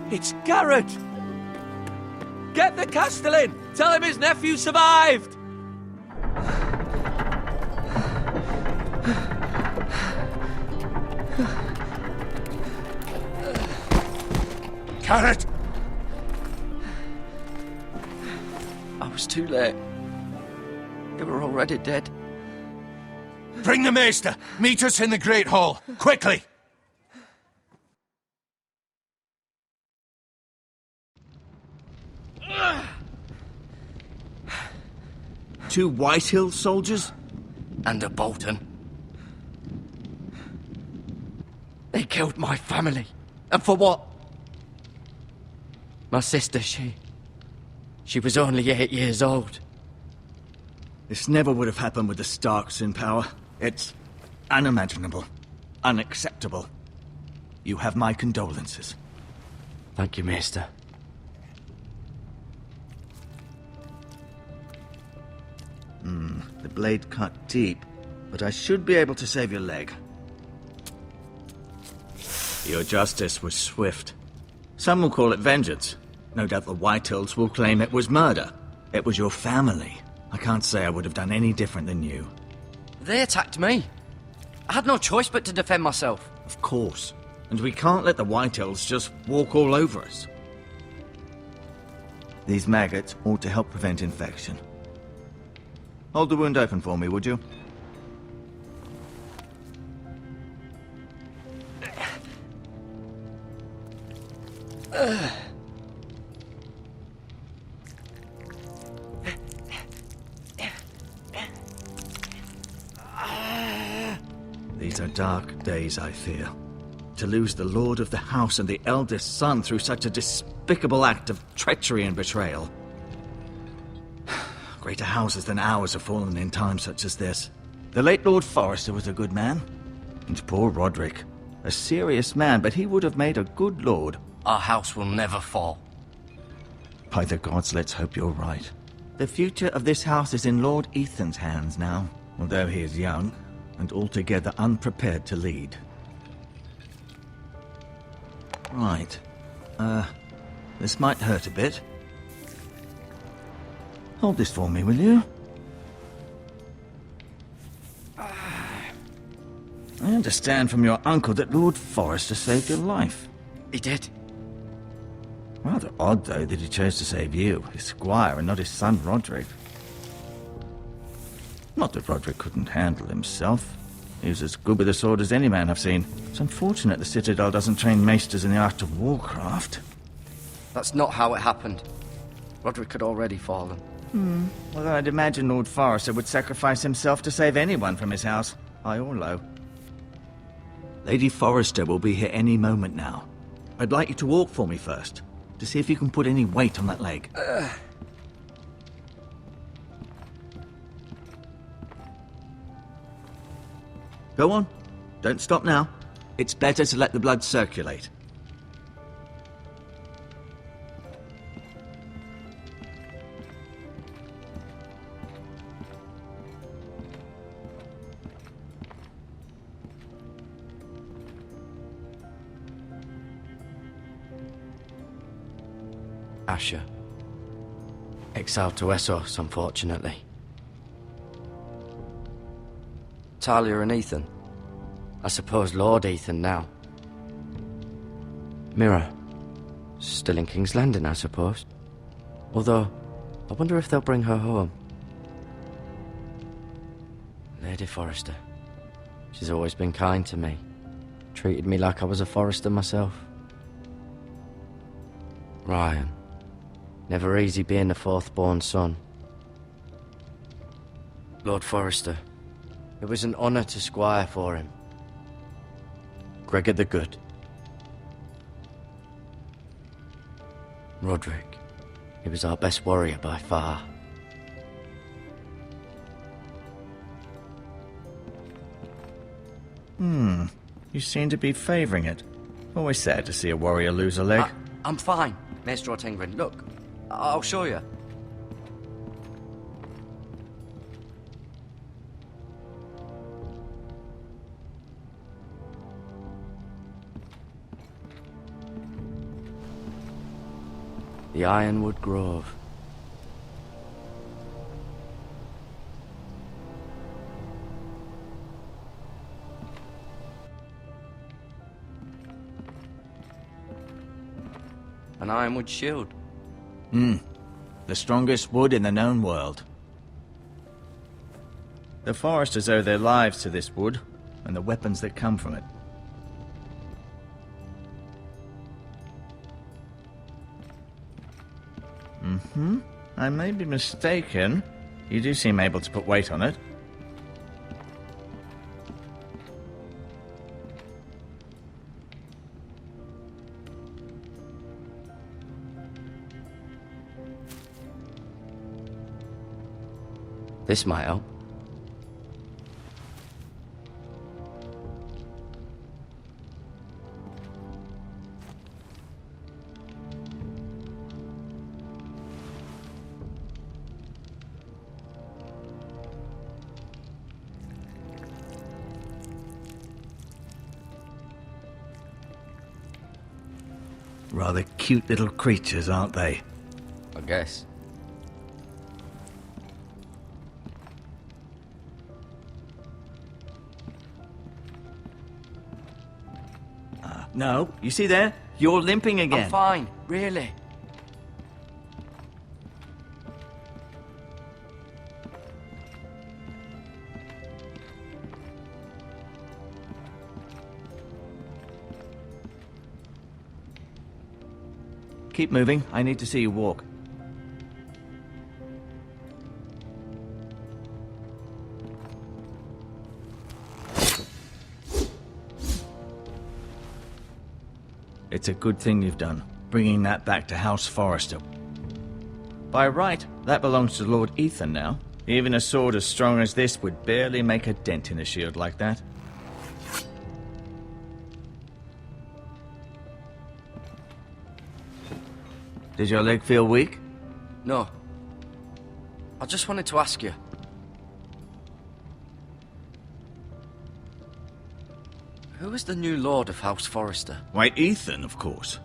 It's Garrett! Get the Castellan! Tell him his nephew survived! Garrett! I was too late. They were already dead. Bring the maester! Meet us in the Great Hall, quickly! Two Whitehills soldiers? And a Bolton. They killed my family. And for what? My sister, she was only 8 years old. This never would have happened with the Starks in power. It's unimaginable. Unacceptable. You have my condolences. Thank you, Maester. The blade cut deep, but I should be able to save your leg. Your justice was swift. Some will call it vengeance. No doubt the Whitehills will claim it was murder. It was your family. I can't say I would have done any different than you. They attacked me. I had no choice but to defend myself. Of course. And we can't let the Whitehills just walk all over us. These maggots ought to help prevent infection. Hold the wound open for me, would you? These are dark days, I fear. To lose the lord of the house and the eldest son through such a despicable act of treachery and betrayal. Greater houses than ours have fallen in times such as this. The late Lord Forrester was a good man. And poor Roderick. A serious man, but he would have made a good lord. Our house will never fall. By the gods, let's hope you're right. The future of this house is in Lord Ethan's hands now, although he is young and altogether unprepared to lead. Right. This might hurt a bit. Hold this for me, will you? I understand from your uncle that Lord Forrester saved your life. He did. Rather odd, though, that he chose to save you, his squire, and not his son Roderick. Not that Roderick couldn't handle himself. He was as good with a sword as any man I've seen. It's unfortunate the Citadel doesn't train maesters in the art of warcraft. That's not how it happened. Roderick had already fallen. Well, I'd imagine Lord Forrester would sacrifice himself to save anyone from his house, high or low. Lady Forrester will be here any moment now. I'd like you to walk for me first, to see if you can put any weight on that leg. Go on. Don't stop now. It's better to let the blood circulate. Asher. Exiled to Essos, unfortunately. Talia and Ethan. I suppose Lord Ethan now. Mira. Still in King's Landing, I suppose. Although, I wonder if they'll bring her home. Lady Forrester. She's always been kind to me. Treated me like I was a Forrester myself. Ryan. Never easy being the fourth-born son. Lord Forrester. It was an honour to squire for him. Gregor the Good. Roderick. He was our best warrior by far. You seem to be favouring it. Always sad to see a warrior lose a leg. I'm fine, Maester Ortengren. Look, I'll show you. The Ironwood Grove. An ironwood shield. The strongest wood in the known world. The foresters owe their lives to this wood, and the weapons that come from it. I may be mistaken. You do seem able to put weight on it. This might help. Rather cute little creatures, aren't they? I guess. No, you see there? You're limping again. I'm fine, really. Keep moving. I need to see you walk. It's a good thing you've done, bringing that back to House Forrester. By right, that belongs to Lord Ethan now. Even a sword as strong as this would barely make a dent in a shield like that. Did your leg feel weak? No. I just wanted to ask you. Who is the new Lord of House Forrester? Why, Ethan, of course.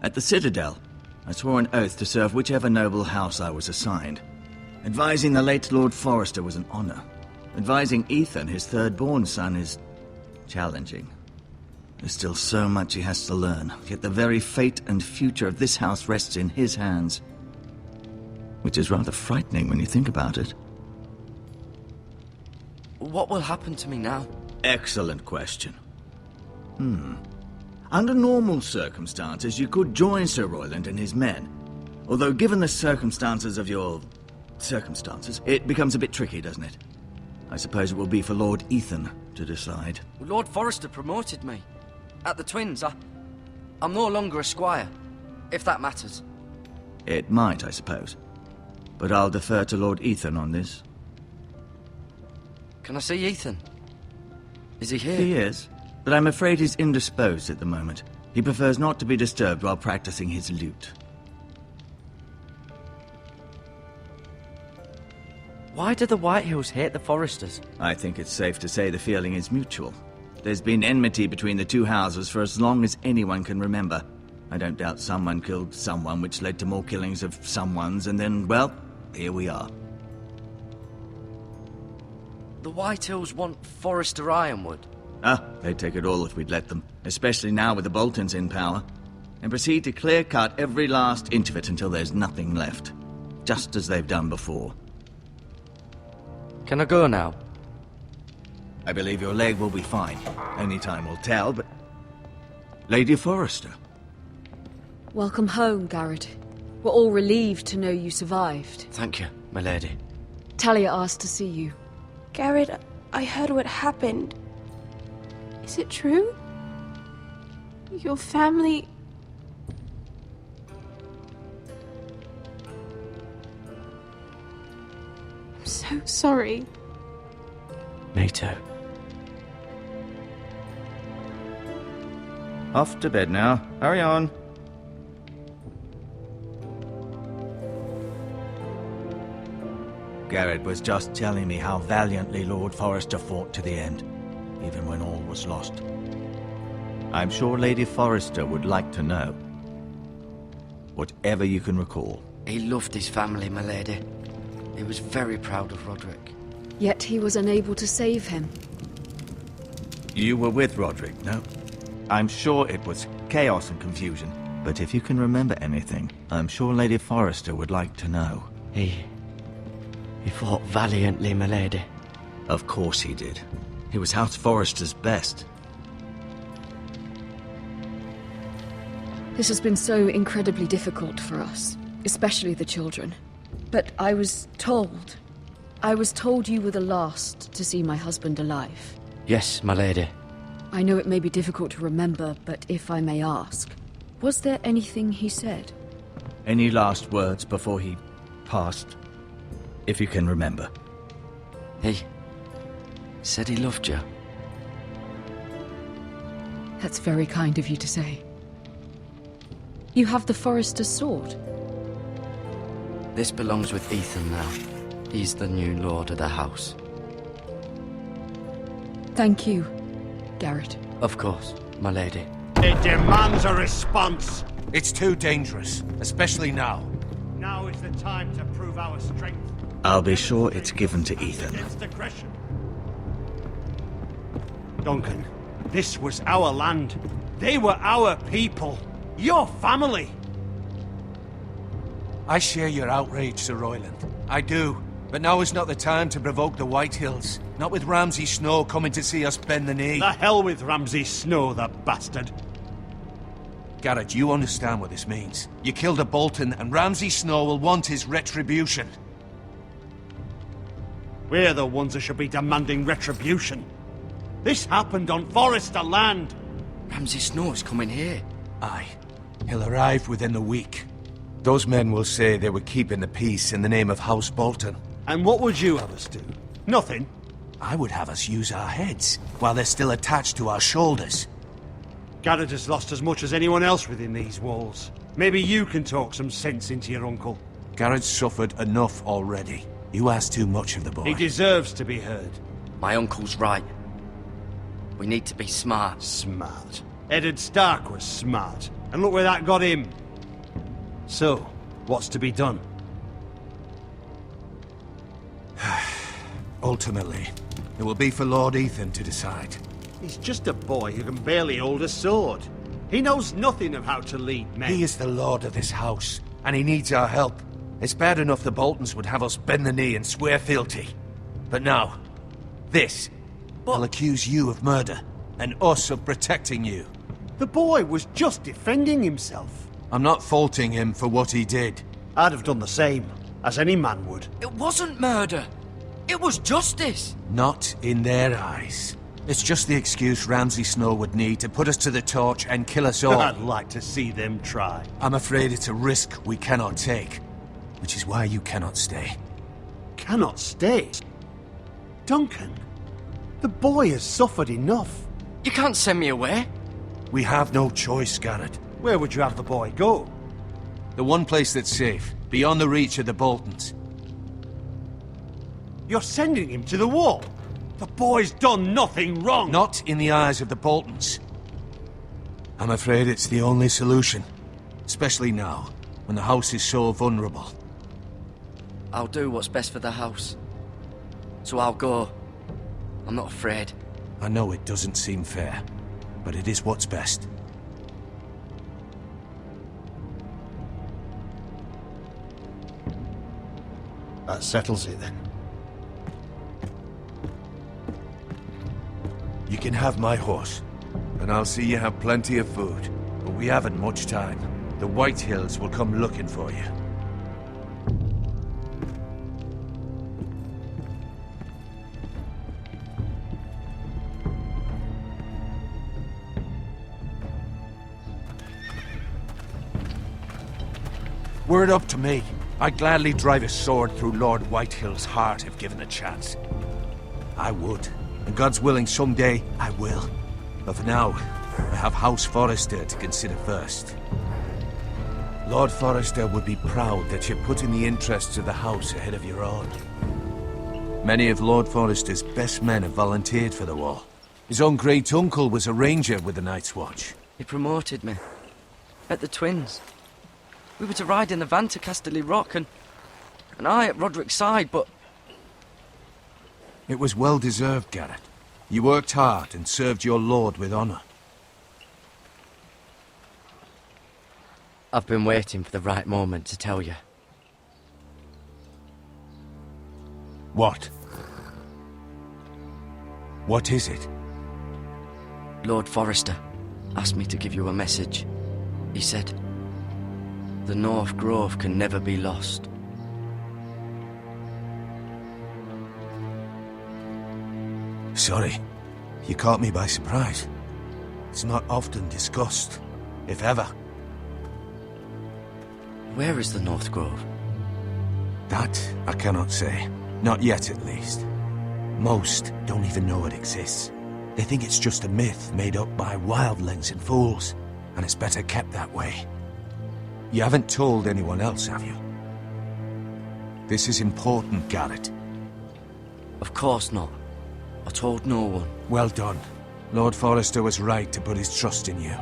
At the Citadel, I swore an oath to serve whichever noble house I was assigned. Advising the late Lord Forrester was an honor. Advising Ethan, his third-born son, is challenging. There's still so much he has to learn, yet the very fate and future of this house rests in his hands. Which is rather frightening when you think about it. What will happen to me now? Excellent question. Under normal circumstances, you could join Sir Royland and his men. Although given the circumstances of your... circumstances, it becomes a bit tricky, doesn't it? I suppose it will be for Lord Ethan to decide. Lord Forrester promoted me. At the Twins, I'm no longer a squire, if that matters. It might, I suppose. But I'll defer to Lord Ethan on this. Can I see Ethan? Is he here? He is, but I'm afraid he's indisposed at the moment. He prefers not to be disturbed while practicing his lute. Why do the Whitehills hate the Forresters? I think it's safe to say the feeling is mutual. There's been enmity between the two houses for as long as anyone can remember. I don't doubt someone killed someone, which led to more killings of someones, and then, well, here we are. The Whitehills want Forrester Ironwood. They'd take it all if we'd let them, especially now with the Boltons in power, and proceed to clear-cut every last inch of it until there's nothing left, just as they've done before. Can I go now? I believe your leg will be fine. Only time will tell, but... Lady Forrester. Welcome home, Garrett. We're all relieved to know you survived. Thank you, my lady. Talia asked to see you. Garrett, I heard what happened. Is it true? Your family... I'm so sorry. Me too. Off to bed now. Hurry on. Garrett was just telling me how valiantly Lord Forrester fought to the end, even when all was lost. I'm sure Lady Forrester would like to know. Whatever you can recall. He loved his family, my lady. He was very proud of Roderick. Yet he was unable to save him. You were with Roderick, no? I'm sure it was chaos and confusion. But if you can remember anything, I'm sure Lady Forrester would like to know. He fought valiantly, my lady. Of course he did. He was House Forrester's best. This has been so incredibly difficult for us, especially the children. But I was told you were the last to see my husband alive. Yes, my lady. I know it may be difficult to remember, but if I may ask, was there anything he said? Any last words before he passed? If you can remember. He said he loved you. That's very kind of you to say. You have the Forrester's sword. This belongs with Ethan now. He's the new lord of the house. Thank you, Garrett. Of course, my lady. It demands a response. It's too dangerous, especially now. Now is the time to prove our strength. I'll be sure it's given to Ethan. Against aggression. Duncan, this was our land. They were our people. Your family. I share your outrage, Sir Royland. I do. But now is not the time to provoke the Whitehills. Not with Ramsay Snow coming to see us bend the knee. The hell with Ramsay Snow, the bastard. Garrett, you understand what this means. You killed a Bolton, and Ramsay Snow will want his retribution. We're the ones who should be demanding retribution. This happened on Forrester land. Ramsay Snow is coming here. Aye. He'll arrive within the week. Those men will say they were keeping the peace in the name of House Bolton. And what would you have us do? Nothing. I would have us use our heads, while they're still attached to our shoulders. Garrett has lost as much as anyone else within these walls. Maybe you can talk some sense into your uncle. Garrett's suffered enough already. You ask too much of the boy. He deserves to be heard. My uncle's right. We need to be smart. Smart. Eddard Stark was smart. And look where that got him. So, what's to be done? Ultimately, it will be for Lord Ethan to decide. He's just a boy who can barely hold a sword. He knows nothing of how to lead men. He is the lord of this house, and he needs our help. It's bad enough the Boltons would have us bend the knee and swear fealty. But now, this. They'll accuse you of murder, and us of protecting you. The boy was just defending himself. I'm not faulting him for what he did. I'd have done the same, as any man would. It wasn't murder. It was justice. Not in their eyes. It's just the excuse Ramsay Snow would need to put us to the torch and kill us all. I'd like to see them try. I'm afraid it's a risk we cannot take, which is why you cannot stay. Cannot stay? Duncan, the boy has suffered enough. You can't send me away. We have no choice, Garrett. Where would you have the boy go? The one place that's safe, beyond the reach of the Boltons. You're sending him to the wall. The boy's done nothing wrong. Not in the eyes of the Boltons. I'm afraid it's the only solution. Especially now, when the house is so vulnerable. I'll do what's best for the house. So I'll go. I'm not afraid. I know it doesn't seem fair, but it is what's best. That settles it then. You can have my horse, and I'll see you have plenty of food. But we haven't much time. The Whitehills will come looking for you. Were it up to me, I'd gladly drive a sword through Lord Whitehill's heart if given a chance. I would. And God's willing, someday I will. But for now, I have House Forrester to consider first. Lord Forrester would be proud that you're putting the interests of the house ahead of your own. Many of Lord Forrester's best men have volunteered for the war. His own great-uncle was a ranger with the Night's Watch. He promoted me. At the Twins. We were to ride in the van to Casterly Rock, and I at Roderick's side, but... It was well-deserved, Garrett. You worked hard and served your lord with honor. I've been waiting for the right moment to tell you. What? What is it? Lord Forrester asked me to give you a message. He said, the North Grove can never be lost. Sorry. You caught me by surprise. It's not often discussed, if ever. Where is the North Grove? That I cannot say. Not yet, at least. Most don't even know it exists. They think it's just a myth made up by wildlings and fools, and it's better kept that way. You haven't told anyone else, have you? This is important, Garrett. Of course not. I told no one. Well done. Lord Forrester was right to put his trust in you.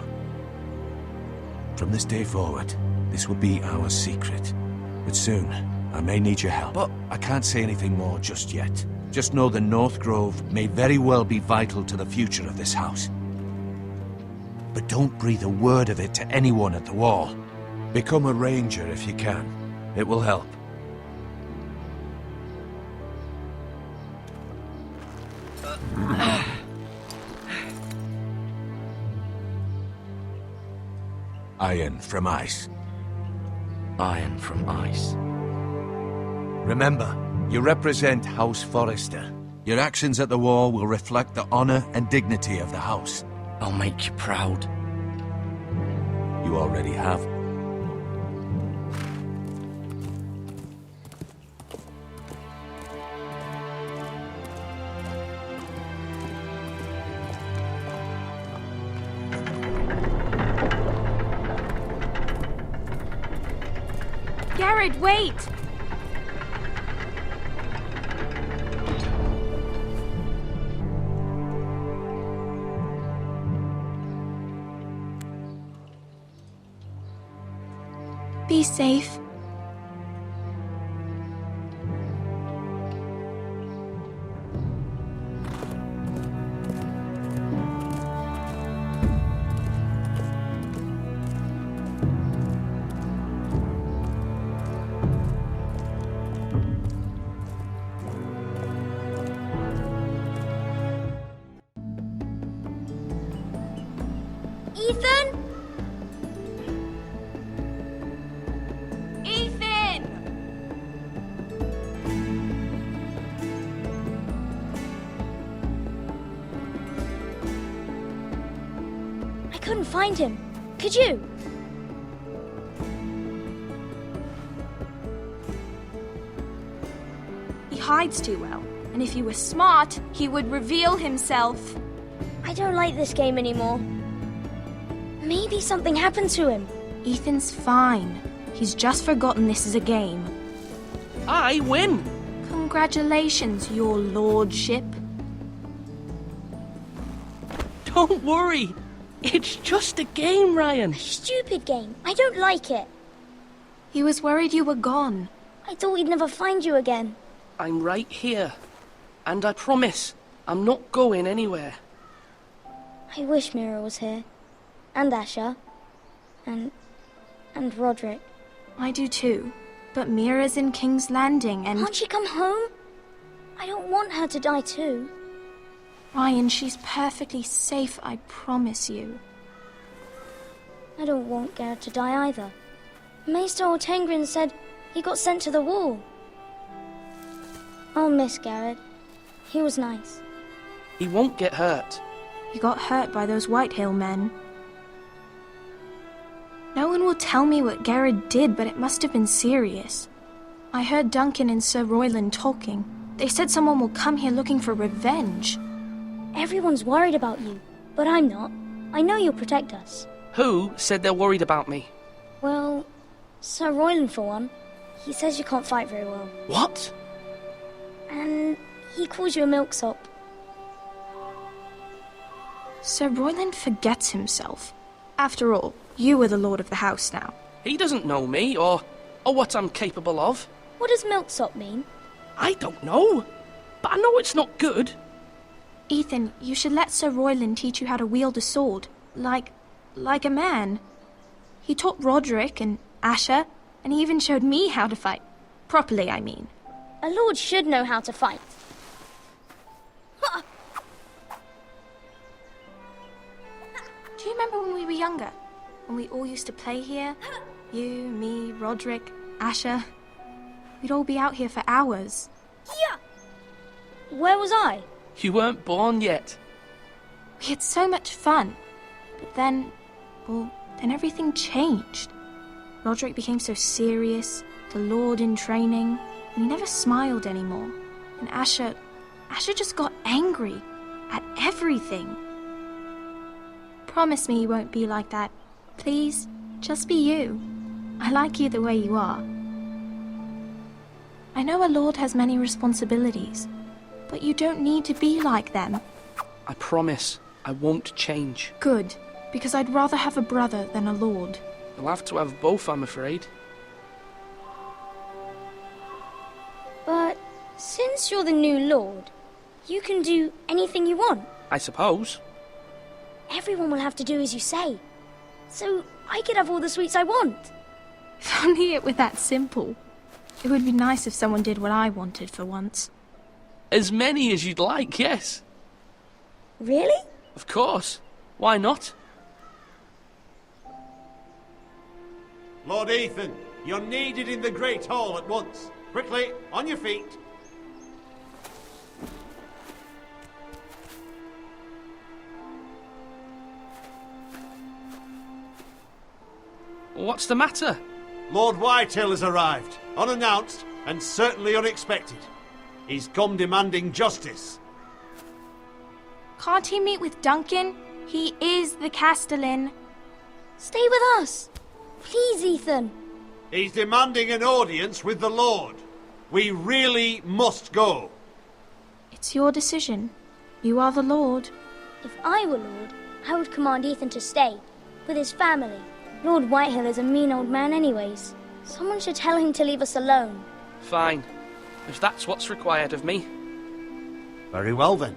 From this day forward, this will be our secret. But soon, I may need your help. But I can't say anything more just yet. Just know the North Grove may very well be vital to the future of this house. But don't breathe a word of it to anyone at the Wall. Become a ranger if you can. It will help. Iron from ice. Iron from ice. Remember, you represent House Forrester. Your actions at the Wall will reflect the honor and dignity of the house. I'll make you proud. You already have. Garrett, wait! Be safe. Ethan? I couldn't find him. Could you? He hides too well, and if he were smart, he would reveal himself. I don't like this game anymore. Maybe something happened to him. Ethan's fine. He's just forgotten this is a game. I win! Congratulations, your lordship. Don't worry. It's just a game, Ryan. Stupid game. I don't like it. He was worried you were gone. I thought we'd never find you again. I'm right here. And I promise, I'm not going anywhere. I wish Mira was here. And Asher. And Roderick. I do too. But Mira's in King's Landing and... Can't she come home? I don't want her to die too. Ryan, she's perfectly safe, I promise you. I don't want Garrett to die either. Maester Ortengrin said he got sent to the Wall. I'll miss Garrett. He was nice. He won't get hurt. He got hurt by those Whitehill men. No one will tell me what Garrett did, but it must have been serious. I heard Duncan and Sir Royland talking. They said someone will come here looking for revenge. Everyone's worried about you, but I'm not. I know you'll protect us. Who said they're worried about me? Well, Sir Royland for one. He says you can't fight very well. What? And he calls you a milksop. Sir Royland forgets himself. After all, you are the lord of the house now. He doesn't know me, or what I'm capable of. What does milksop mean? I don't know, but I know it's not good. Ethan, you should let Sir Royland teach you how to wield a sword, like a man. He taught Roderick and Asher, and he even showed me how to fight. Properly, I mean. A lord should know how to fight. Do you remember when we were younger? When we all used to play here? You, me, Roderick, Asher. We'd all be out here for hours. Yeah. Where was I? You weren't born yet. We had so much fun. But then everything changed. Roderick became so serious, the lord in training, and he never smiled anymore. And Asher just got angry at everything. Promise me you won't be like that. Please, just be you. I like you the way you are. I know a lord has many responsibilities, but you don't need to be like them. I promise I won't change. Good, because I'd rather have a brother than a lord. You'll have to have both, I'm afraid. But since you're the new lord, you can do anything you want. I suppose. Everyone will have to do as you say. So I could have all the sweets I want. If only it were that simple. It would be nice if someone did what I wanted for once. As many as you'd like, yes. Really? Of course. Why not? Lord Ethan, you're needed in the Great Hall at once. Quickly, on your feet. What's the matter? Lord Whitehill has arrived, unannounced and certainly unexpected. He's come demanding justice. Can't he meet with Duncan? He is the Castellan. Stay with us. Please, Ethan. He's demanding an audience with the Lord. We really must go. It's your decision. You are the Lord. If I were lord, I would command Ethan to stay, with his family. Lord Whitehill is a mean old man anyways. Someone should tell him to leave us alone. Fine. If that's what's required of me. Very well then.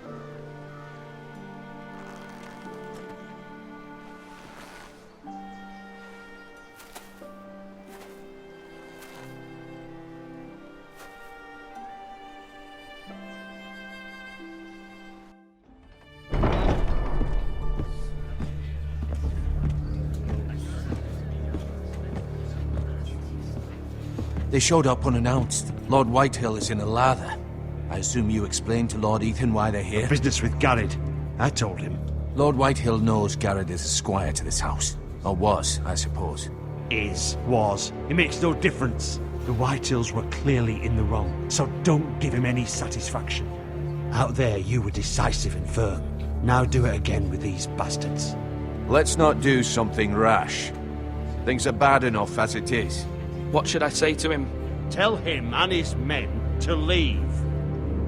They showed up unannounced. Lord Whitehill is in a lather. I assume you explained to Lord Ethan why they're here? Business with Garrett. I told him. Lord Whitehill knows Garrett is a squire to this house. Or was, I suppose. Was. It makes no difference. The Whitehills were clearly in the wrong, so don't give him any satisfaction. Out there, you were decisive and firm. Now do it again with these bastards. Let's not do something rash. Things are bad enough as it is. What should I say to him? Tell him and his men to leave.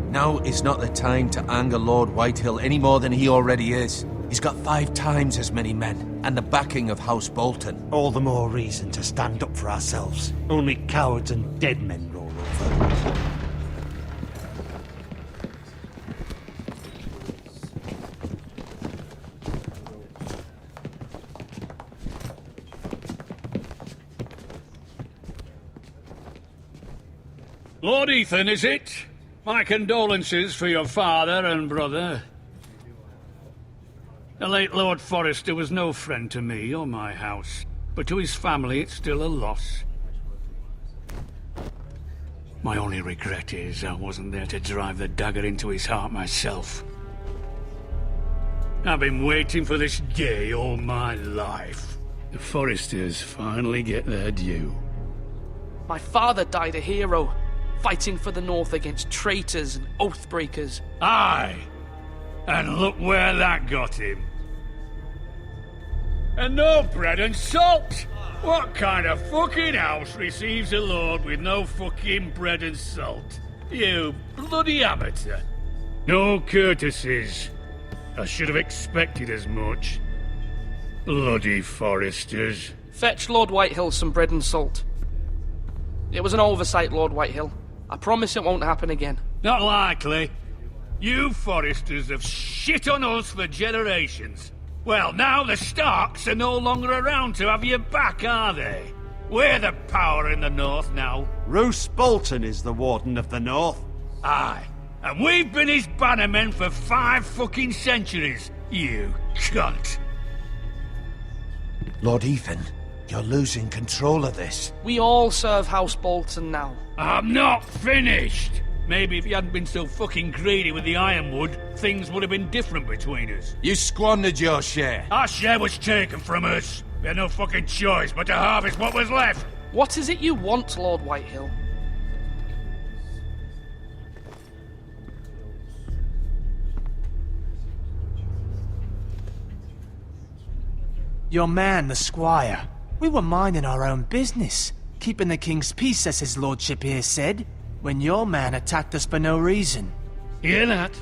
Now is not the time to anger Lord Whitehill any more than he already is. He's got 5 times as many men, and the backing of House Bolton. All the more reason to stand up for ourselves. Only cowards and dead men roll over. Lord Ethan, is it? My condolences for your father and brother. The late Lord Forrester was no friend to me or my house, but to his family it's still a loss. My only regret is I wasn't there to drive the dagger into his heart myself. I've been waiting for this day all my life. The Forresters finally get their due. My father died a hero, fighting for the North against traitors and oathbreakers. Aye, and look where that got him. And no bread and salt! What kind of fucking house receives a lord with no fucking bread and salt? You bloody amateur. No courtesies. I should have expected as much. Bloody Foresters. Fetch Lord Whitehill some bread and salt. It was an oversight, Lord Whitehill. I promise it won't happen again. Not likely. You Foresters have shit on us for generations. Well, now the Starks are no longer around to have your back, are they? We're the power in the north now. Roose Bolton is the Warden of the North. Aye. And we've been his bannermen for 5 fucking centuries, you cunt. Lord Ethan, you're losing control of this. We all serve House Bolton now. I'm not finished! Maybe if you hadn't been so fucking greedy with the Ironwood, things would have been different between us. You squandered your share. Our share was taken from us. We had no fucking choice but to harvest what was left. What is it you want, Lord Whitehill? Your man, the squire. We were minding our own business, keeping the king's peace, as his lordship here said, when your man attacked us for no reason. Hear that?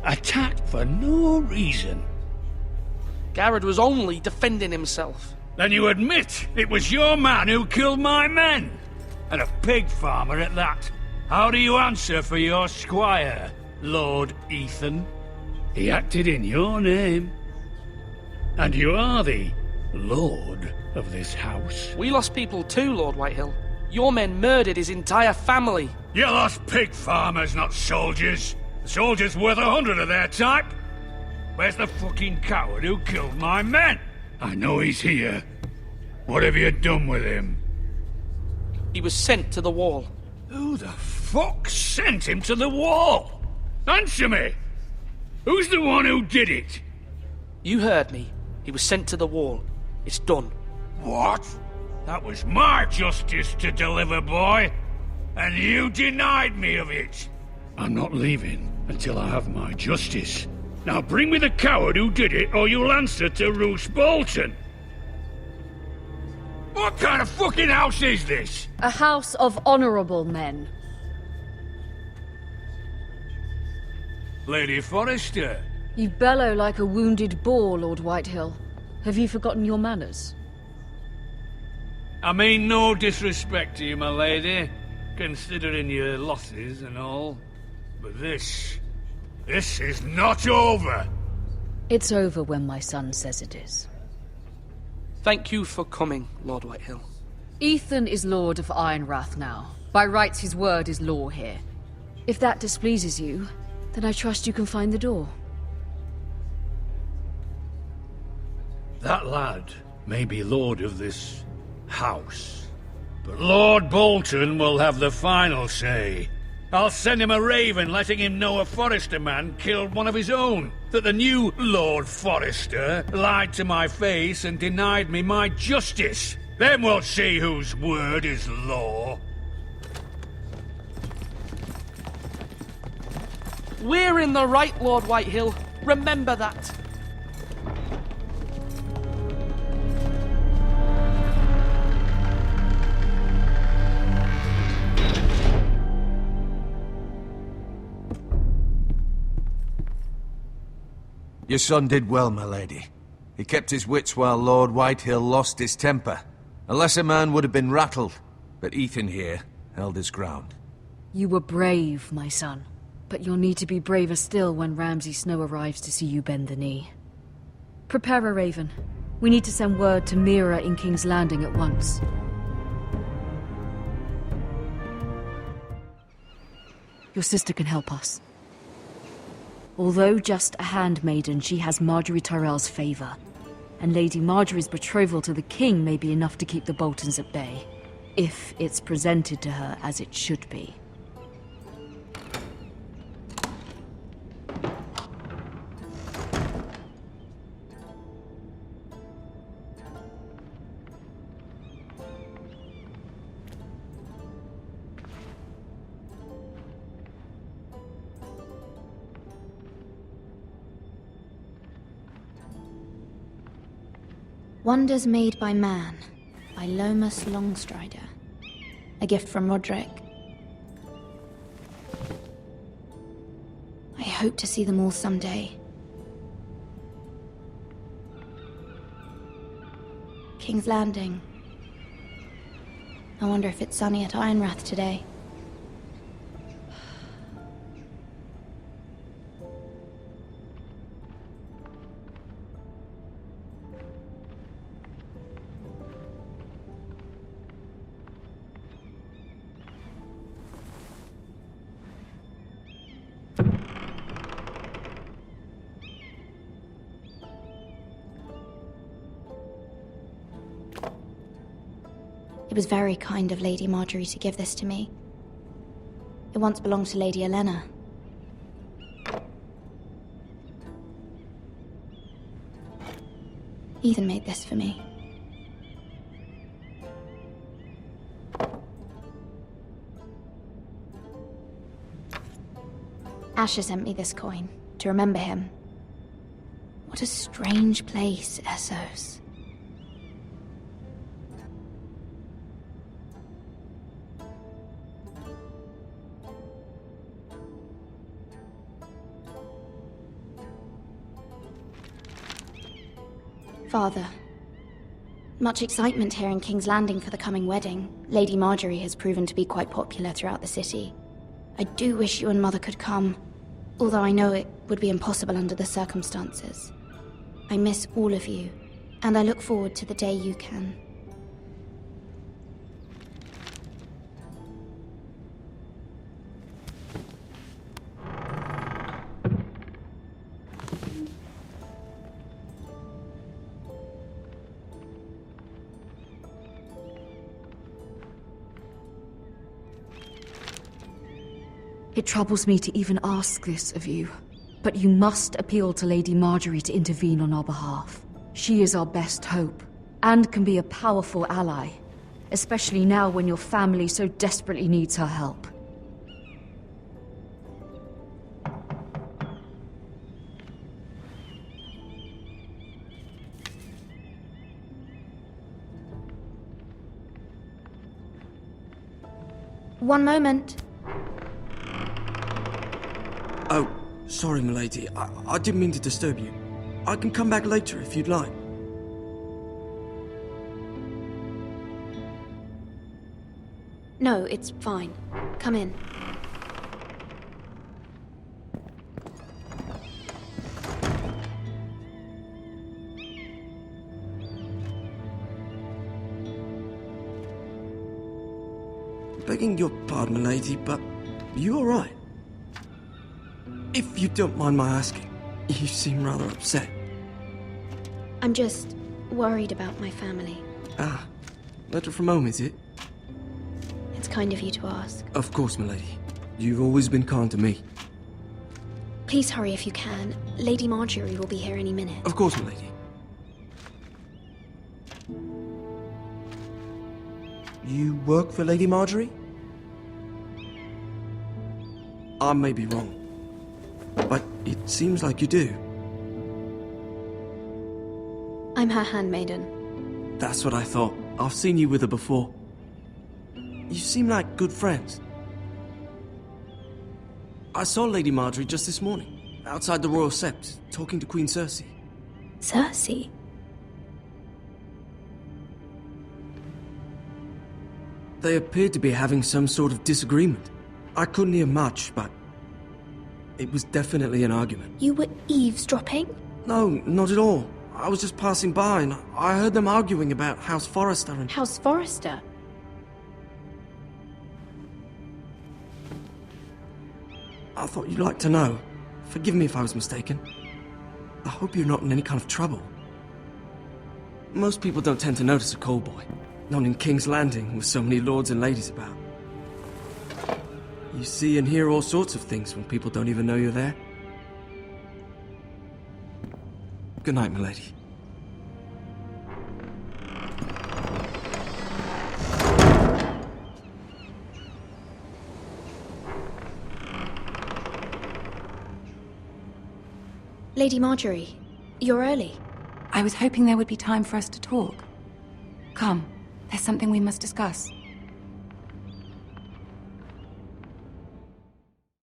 Attacked for no reason. Garrett was only defending himself. Then you admit it was your man who killed my men? And a pig farmer at that. How do you answer for your squire, Lord Ethan? He acted in your name. And you are the lord of this house. We lost people too, Lord Whitehill. Your men murdered his entire family. You lost pig farmers, not soldiers. The soldiers worth 100 of their type. Where's the fucking coward who killed my men? I know he's here. What have you done with him? He was sent to the wall. Who the fuck sent him to the wall? Answer me! Who's the one who did it? You heard me. He was sent to the wall. It's done. What? That was my justice to deliver, boy. And you denied me of it. I'm not leaving until I have my justice. Now bring me the coward who did it, or you'll answer to Roose Bolton. What kind of fucking house is this? A house of honorable men. Lady Forrester. You bellow like a wounded boar, Lord Whitehill. Have you forgotten your manners? I mean no disrespect to you, my lady, considering your losses and all. But this is not over. It's over when my son says it is. Thank you for coming, Lord Whitehill. Ethan is Lord of Ironrath now. By rights, his word is law here. If that displeases you, then I trust you can find the door. That lad may be lord of this house, but Lord Bolton will have the final say. I'll send him a raven letting him know a Forrester man killed one of his own, that the new Lord Forrester lied to my face and denied me my justice. Then we'll see whose word is law. We're in the right, Lord Whitehill. Remember that. Your son did well, my lady. He kept his wits while Lord Whitehill lost his temper. A lesser man would have been rattled, but Ethan here held his ground. You were brave, my son. But you'll need to be braver still when Ramsay Snow arrives to see you bend the knee. Prepare a raven. We need to send word to Mira in King's Landing at once. Your sister can help us. Although just a handmaiden, she has Marjorie Tyrell's favor. And Lady Marjorie's betrothal to the king may be enough to keep the Boltons at bay. If it's presented to her as it should be. Wonders Made by Man, by Lomas Longstrider. A gift from Roderick. I hope to see them all someday. King's Landing. I wonder if it's sunny at Ironrath today. It was very kind of Lady Marjorie to give this to me. It once belonged to Lady Elena. Ethan made this for me. Asher sent me this coin to remember him. What a strange place, Essos. Father, much excitement here in King's Landing for the coming wedding. Lady Marjorie has proven to be quite popular throughout the city. I do wish you and Mother could come, although I know it would be impossible under the circumstances. I miss all of you, and I look forward to the day you can. It troubles me to even ask this of you, but you must appeal to Lady Marjorie to intervene on our behalf. She is our best hope, and can be a powerful ally, especially now when your family so desperately needs her help. One moment. Oh, sorry, milady. I didn't mean to disturb you. I can come back later if you'd like. No, it's fine. Come in. Begging your pardon, milady, but you all right? If you don't mind my asking, you seem rather upset. I'm just worried about my family. Ah, letter from home, is it? It's kind of you to ask. Of course, milady. You've always been kind to me. Please hurry if you can. Lady Marjorie will be here any minute. Of course, milady. You work for Lady Marjorie? I may be wrong, but it seems like you do. I'm her handmaiden. That's what I thought. I've seen you with her before. You seem like good friends. I saw Lady Marjorie just this morning, outside the Royal Sept, talking to Queen Cersei. Cersei? They appeared to be having some sort of disagreement. I couldn't hear much, but it was definitely an argument. You were eavesdropping? No, not at all. I was just passing by and I heard them arguing about House Forrester and... House Forrester? I thought you'd like to know. Forgive me if I was mistaken. I hope you're not in any kind of trouble. Most people don't tend to notice a call boy. Not in King's Landing with so many lords and ladies about. You see and hear all sorts of things when people don't even know you're there. Good night, milady. Lady Marjorie, you're early. I was hoping there would be time for us to talk. Come, there's something we must discuss.